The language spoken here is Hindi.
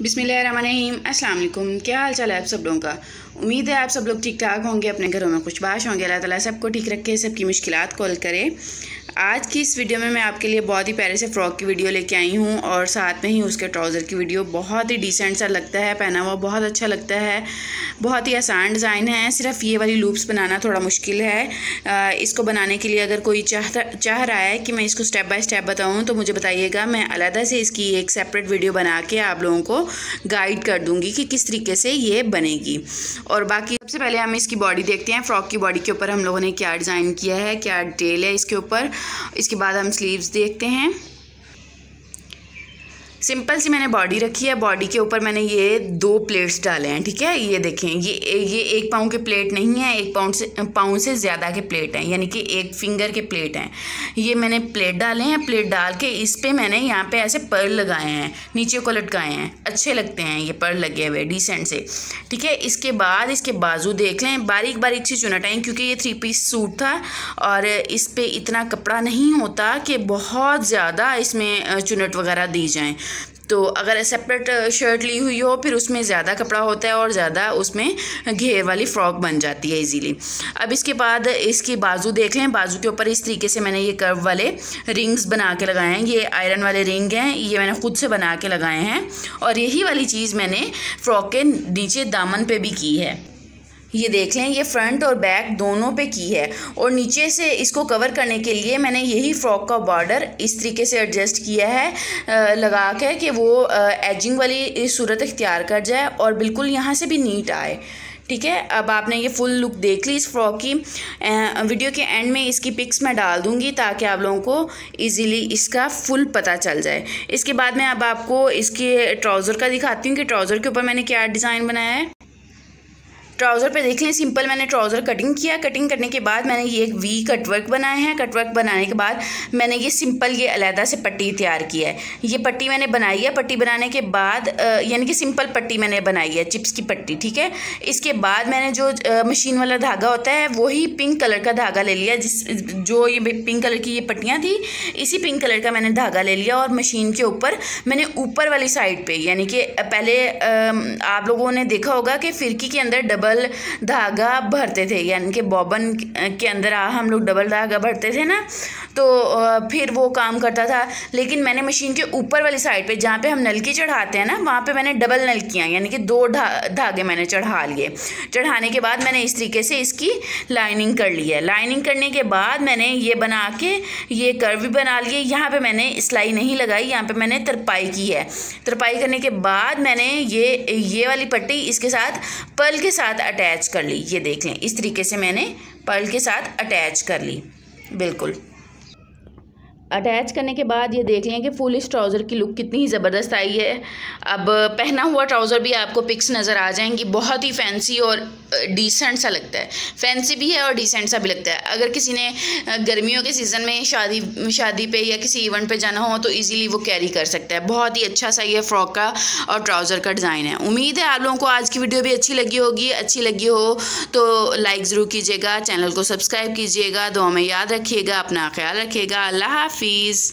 बिस्मिल्लाहिर्रहमानिर्रहीम। अस्सलाम वालेकुम। क्या हाल चाल है आप सब लोगों का। उम्मीद है आप सब लोग ठीक ठाक होंगे, अपने घरों में खुशबाश होंगे। अल्लाह ताला सबको ठीक रखे, सबकी मुश्किलात को हल करे। आज की इस वीडियो में मैं आपके लिए बहुत ही प्यारे से फ़्रॉक की वीडियो लेके आई हूँ और साथ में ही उसके ट्राउज़र की वीडियो। बहुत ही डिसेंट सा लगता है, पहना हुआ बहुत अच्छा लगता है। बहुत ही आसान डिज़ाइन है, सिर्फ ये वाली लूप्स बनाना थोड़ा मुश्किल है। इसको बनाने के लिए अगर कोई चाह रहा है कि मैं इसको स्टेप बाय स्टेप बताऊँ तो मुझे बताइएगा, मैं अलग से इसकी एक सेपरेट वीडियो बना के आप लोगों को गाइड कर दूँगी कि किस तरीके से ये बनेगी। और बाकी सबसे पहले हम इसकी बॉडी देखते हैं। फ़्रॉक की बॉडी के ऊपर हम लोगों ने क्या डिज़ाइन किया है, क्या डिटेल है इसके ऊपर। इसके बाद हम स्लीव्स देखते हैं। सिंपल सी मैंने बॉडी रखी है। बॉडी के ऊपर मैंने ये 2 प्लेट्स डाले हैं, ठीक है। ये देखें, ये 1 पाउंड के प्लेट नहीं है, 1 पाउंड से ज़्यादा के प्लेट हैं, यानी कि 1 फिंगर के प्लेट हैं। ये मैंने प्लेट डाले हैं। प्लेट डाल के इस पे मैंने यहाँ पे ऐसे पर्ल लगाए हैं, नीचे को लटकाए हैं। अच्छे लगते हैं ये पर्ल लगे हुए डिसेंट से, ठीक है। इसके बाद इसके बाजू देख लें, बारीक बारीक सी चुनट आई, क्योंकि ये 3 पीस सूट था और इस पर इतना कपड़ा नहीं होता कि बहुत ज़्यादा इसमें चुनट वगैरह दी जाएँ। तो अगर सेपरेट शर्ट ली हुई हो फिर उसमें ज़्यादा कपड़ा होता है और ज़्यादा उसमें घेर वाली फ़्रॉक बन जाती है इजीली। अब इसके बाद इसकी बाजू देख लें। बाजू के ऊपर इस तरीके से मैंने ये कर्व वाले रिंग्स बना के लगाए हैं। ये आयरन वाले रिंग हैं, ये मैंने ख़ुद से बना के लगाए हैं। और यही वाली चीज़ मैंने फ़्रॉक के नीचे दामन पे भी की है। ये देख लें, ये फ्रंट और बैक दोनों पे की है। और नीचे से इसको कवर करने के लिए मैंने यही फ़्रॉक का बॉर्डर इस तरीके से एडजस्ट किया है लगा के कि वो एजिंग वाली सूरत इख्तियार कर जाए और बिल्कुल यहाँ से भी नीट आए, ठीक है। अब आपने ये फुल लुक देख ली इस फ़्रॉक की। वीडियो के एंड में इसकी पिक्स मैं डाल दूँगी ताकि आप लोगों को इजीली इसका फुल पता चल जाए। इसके बाद मैं अब आपको इसके ट्राउज़र का दिखाती हूँ कि ट्राउज़र के ऊपर मैंने क्या डिज़ाइन बनाया है। ट्राउज़र पे देख लें, सिंपल मैंने ट्राउज़र कटिंग किया। कटिंग करने के बाद मैंने ये एक वी कटवर्क बनाए हैं। कटवर्क बनाने के बाद मैंने ये सिंपल ये अलहदा से पट्टी तैयार की है। ये पट्टी मैंने बनाई है। पट्टी बनाने के बाद यानी कि सिंपल पट्टी मैंने बनाई है, चिप्स की पट्टी, ठीक है। इसके बाद मैंने जो मशीन वाला धागा होता है वही पिंक कलर का धागा ले लिया। जो ये पिंक कलर की ये पट्टियाँ थी, इसी पिंक कलर का मैंने धागा ले लिया और मशीन के ऊपर मैंने ऊपर वाली साइड पर, यानी कि पहले आप लोगों ने देखा होगा कि फिरकी के अंदर डबल धागा भरते थे, यानी कि बॉबन के अंदर हम लोग डबल धागा भरते थे ना, तो फिर वो काम करता था। लेकिन मैंने मशीन के ऊपर वाली साइड पे, जहाँ पे हम नलकी चढ़ाते हैं ना, वहाँ पे मैंने डबल नलकियाँ यानी कि 2 धागे मैंने चढ़ा लिए। चढ़ाने के बाद मैंने इस तरीके से इसकी लाइनिंग कर ली है। लाइनिंग करने के बाद मैंने ये बना के ये कर्व भी बना लिए। यहाँ पे मैंने सिलाई नहीं लगाई, यहाँ पे मैंने तरपाई की है। तरपाई करने के बाद मैंने ये वाली पट्टी इसके साथ पर्ल के साथ अटैच कर ली। ये देख लें, इस तरीके से मैंने पर्ल के साथ अटैच कर ली। बिल्कुल अटैच करने के बाद ये देख लें कि फुल इस ट्राउज़र की लुक कितनी ही ज़बरदस्त आई है। अब पहना हुआ ट्राउज़र भी आपको पिक्स नज़र आ जाएंगी। बहुत ही फैंसी और डिसेंट सा लगता है। फैंसी भी है और डिसेंट सा भी लगता है। अगर किसी ने गर्मियों के सीज़न में शादी पे या किसी इवेंट पे जाना हो तो इजीली वो कैरी कर सकता है। बहुत ही अच्छा सा ये फ़्रॉक का और ट्राउज़र का डिज़ाइन है। उम्मीद है आप लोगों को आज की वीडियो भी अच्छी लगी होगी। अच्छी लगी हो तो लाइक ज़रूर कीजिएगा, चैनल को सब्सक्राइब कीजिएगा। दुआ में याद रखिएगा, अपना ख्याल रखिएगा। अल्लाह हाफिज़।